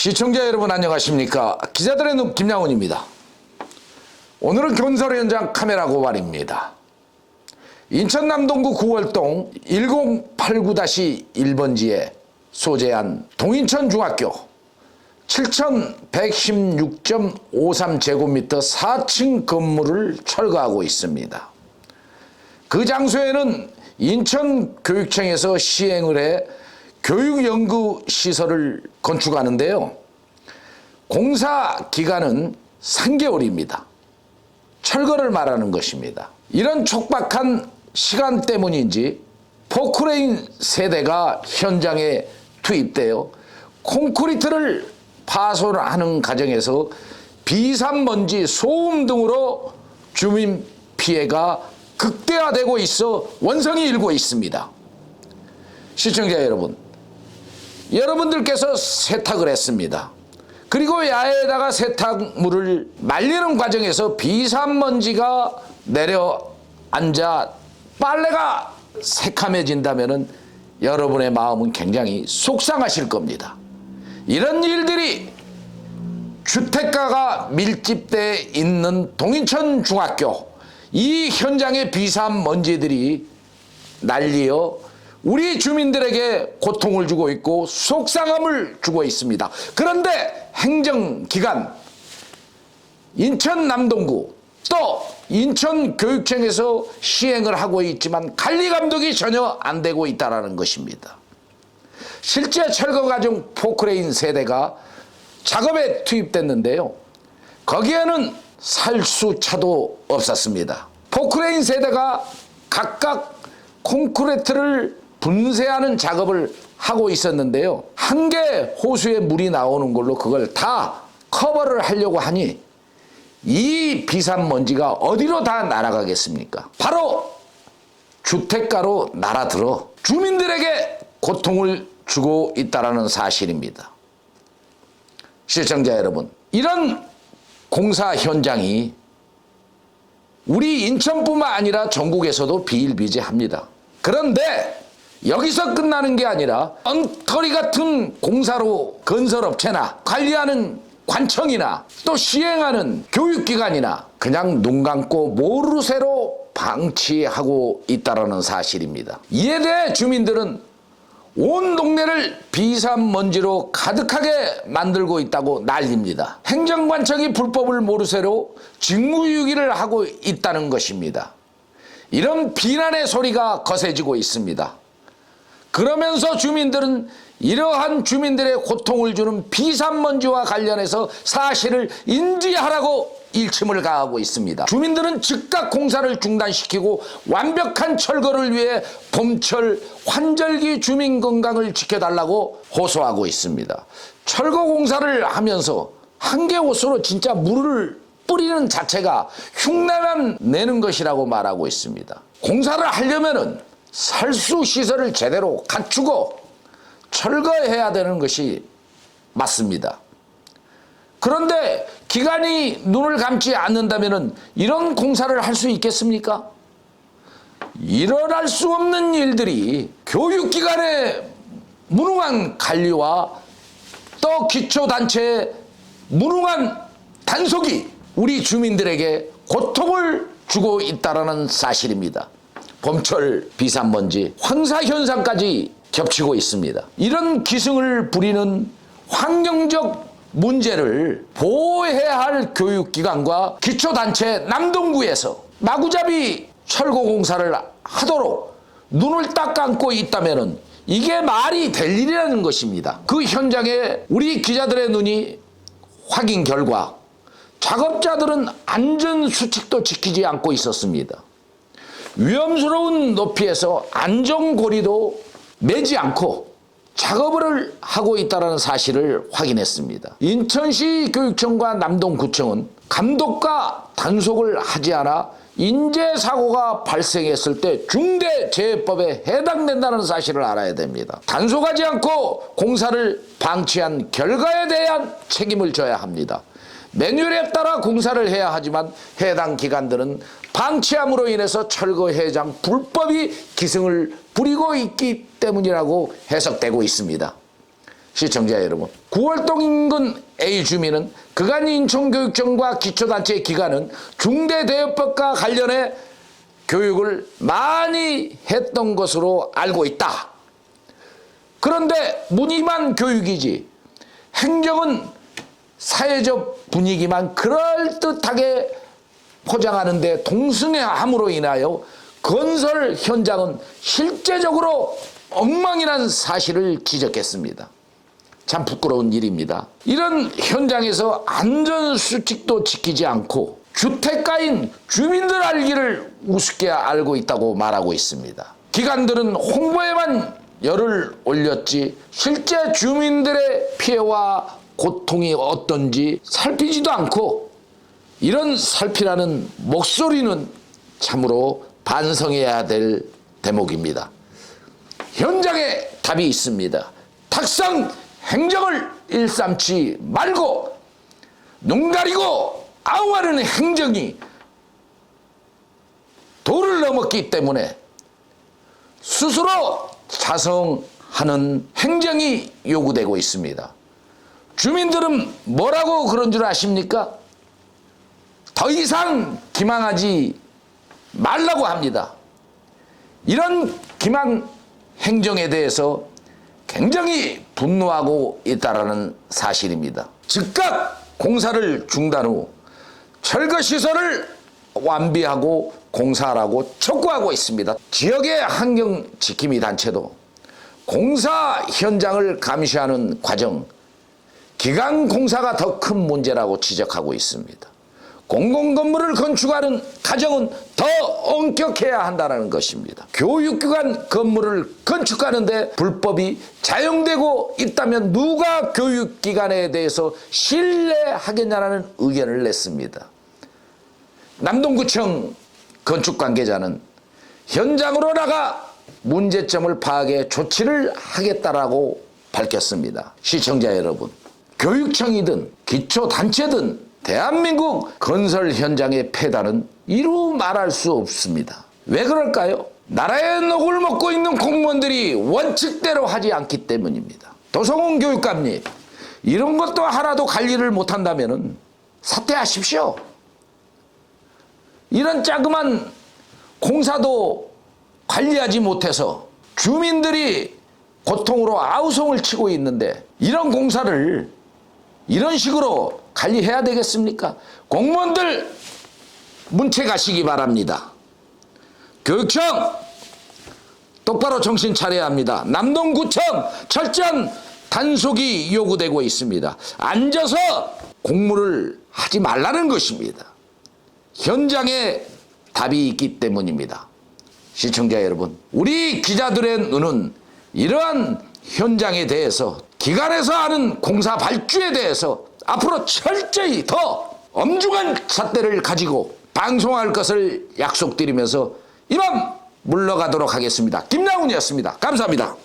시청자 여러분 안녕하십니까? 기자들의 눈 김양훈입니다. 오늘은 건설 현장 카메라 고발입니다. 인천 남동구 구월동 1089-1번지에 소재한 동인천 중학교 7116.53제곱미터 4층 건물을 철거하고 있습니다. 그 장소에는 인천교육청에서 시행을 해 교육연구시설을 건축하는데요. 공사 기간은 3개월입니다. 철거를 말하는 것입니다. 이런 촉박한 시간 때문인지 포크레인 세대가 현장에 투입되어 콘크리트를 파손하는 과정에서 비산먼지, 소음 등으로 주민 피해가 극대화되고 있어 원성이 일고 있습니다. 시청자 여러분, 여러분들께서 세탁을 했습니다. 그리고 야외에다가 세탁물을 말리는 과정에서 비산먼지가 내려앉아 빨래가 새카매진다면 여러분의 마음은 굉장히 속상하실 겁니다. 이런 일들이 주택가가 밀집되어 있는 동인천 중학교, 이 현장의 비산먼지들이 날리어 우리 주민들에게 고통을 주고 있고 속상함을 주고 있습니다. 그런데 행정기관, 인천 남동구 또 인천교육청에서 시행을 하고 있지만 관리감독이 전혀 안 되고 있다는 것입니다. 실제 철거 과정 포크레인 세대가 작업에 투입됐는데요. 거기에는 살수차도 없었습니다. 포크레인 세대가 각각 콘크리트를 분쇄하는 작업을 하고 있었는데요. 한 개 호수에 물이 나오는 걸로 그걸 다 커버를 하려고 하니 이 비산먼지가 어디로 다 날아가겠습니까? 바로 주택가로 날아들어 주민들에게 고통을 주고 있다는 사실입니다. 시청자 여러분, 이런 공사 현장이 우리 인천뿐만 아니라 전국에서도 비일비재합니다. 그런데 여기서 끝나는 게 아니라 엉터리 같은 공사로 건설업체나 관리하는 관청이나 또 시행하는 교육기관이나 그냥 눈 감고 모르쇠로 방치하고 있다는 사실입니다. 이에 대해 주민들은 온 동네를 비산먼지로 가득하게 만들고 있다고 난립니다. 행정관청이 불법을 모르쇠로 직무유기를 하고 있다는 것입니다. 이런 비난의 소리가 거세지고 있습니다. 그러면서 주민들은 이러한 주민들의 고통을 주는 비산먼지와 관련해서 사실을 인지하라고 일침을 가하고 있습니다. 주민들은 즉각 공사를 중단시키고 완벽한 철거를 위해 봄철 환절기 주민 건강을 지켜달라고 호소하고 있습니다. 철거 공사를 하면서 한 개 호수로 진짜 물을 뿌리는 자체가 흉내만 내는 것이라고 말하고 있습니다. 공사를 하려면은 살수 시설을 제대로 갖추고 철거해야 되는 것이 맞습니다. 그런데 기관이 눈을 감지 않는다면 이런 공사를 할 수 있겠습니까? 일어날 수 없는 일들이 교육기관의 무능한 관리와 또 기초단체의 무능한 단속이 우리 주민들에게 고통을 주고 있다는 사실입니다. 봄철 비산먼지, 황사현상까지 겹치고 있습니다. 이런 기승을 부리는 환경적 문제를 보호해야 할 교육기관과 기초단체 남동구에서 마구잡이 철거 공사를 하도록 눈을 딱 감고 있다면 이게 말이 될 일이라는 것입니다. 그 현장에 우리 기자들의 눈이 확인 결과 작업자들은 안전수칙도 지키지 않고 있었습니다. 위험스러운 높이에서 안전고리도 매지 않고 작업을 하고 있다는 사실을 확인했습니다. 인천시 교육청과 남동구청은 감독과 단속을 하지 않아 인재사고가 발생했을 때 중대재해법에 해당된다는 사실을 알아야 됩니다. 단속하지 않고 공사를 방치한 결과에 대한 책임을 져야 합니다. 매뉴얼에 따라 공사를 해야 하지만 해당 기관들은 방치함으로 인해서 철거 해장 불법이 기승을 부리고 있기 때문이라고 해석되고 있습니다. 시청자 여러분, 구월동 인근 A 주민은 그간 인천교육청과 기초단체 기관은 중대대여법과 관련해 교육을 많이 했던 것으로 알고 있다. 그런데 문의만 교육이지 행정은 사회적 분위기만 그럴듯하게 포장하는데 동승함으로 인하여 건설 현장은 실제적으로 엉망이라는 사실을 지적했습니다. 참 부끄러운 일입니다. 이런 현장에서 안전수칙도 지키지 않고 주택가인 주민들 알기를 우습게 알고 있다고 말하고 있습니다. 기관들은 홍보에만 열을 올렸지 실제 주민들의 피해와 고통이 어떤지 살피지도 않고, 이런 살피라는 목소리는 참으로 반성해야 될 대목입니다. 현장에 답이 있습니다. 탁상 행정을 일삼지 말고 눈 가리고 아우하는 행정이 도를 넘었기 때문에 스스로 자성하는 행정이 요구되고 있습니다. 주민들은 뭐라고 그런 줄 아십니까? 더 이상 기망하지 말라고 합니다. 이런 기망 행정에 대해서 굉장히 분노하고 있다는 사실입니다. 즉각 공사를 중단 후 철거시설을 완비하고 공사하라고 촉구하고 있습니다. 지역의 환경지킴이 단체도 공사 현장을 감시하는 과정, 기간 공사가 더 큰 문제라고 지적하고 있습니다. 공공건물을 건축하는 과정은 더 엄격해야 한다는 것입니다. 교육기관 건물을 건축하는데 불법이 자영되고 있다면 누가 교육기관에 대해서 신뢰하겠냐는 의견을 냈습니다. 남동구청 건축관계자는 현장으로 나가 문제점을 파악해 조치를 하겠다라고 밝혔습니다. 시청자 여러분, 교육청이든 기초단체든 대한민국 건설 현장의 폐단은 이루 말할 수 없습니다. 왜 그럴까요? 나라의 녹을 먹고 있는 공무원들이 원칙대로 하지 않기 때문입니다. 도성훈 교육감님, 이런 것도 하나도 관리를 못한다면 사퇴하십시오. 이런 자그만 공사도 관리하지 못해서 주민들이 고통으로 아우성을 치고 있는데 이런 공사를 이런 식으로 관리해야 되겠습니까? 공무원들 문체 가시기 바랍니다. 교육청 똑바로 정신 차려야 합니다. 남동구청 철저한 단속이 요구되고 있습니다. 앉아서 공무를 하지 말라는 것입니다. 현장에 답이 있기 때문입니다. 시청자 여러분, 우리 기자들의 눈은 이러한 현장에 대해서, 기관에서 하는 공사 발주에 대해서 앞으로 철저히 더 엄중한 잣대를 가지고 방송할 것을 약속드리면서 이만 물러가도록 하겠습니다. 김나훈이었습니다. 감사합니다.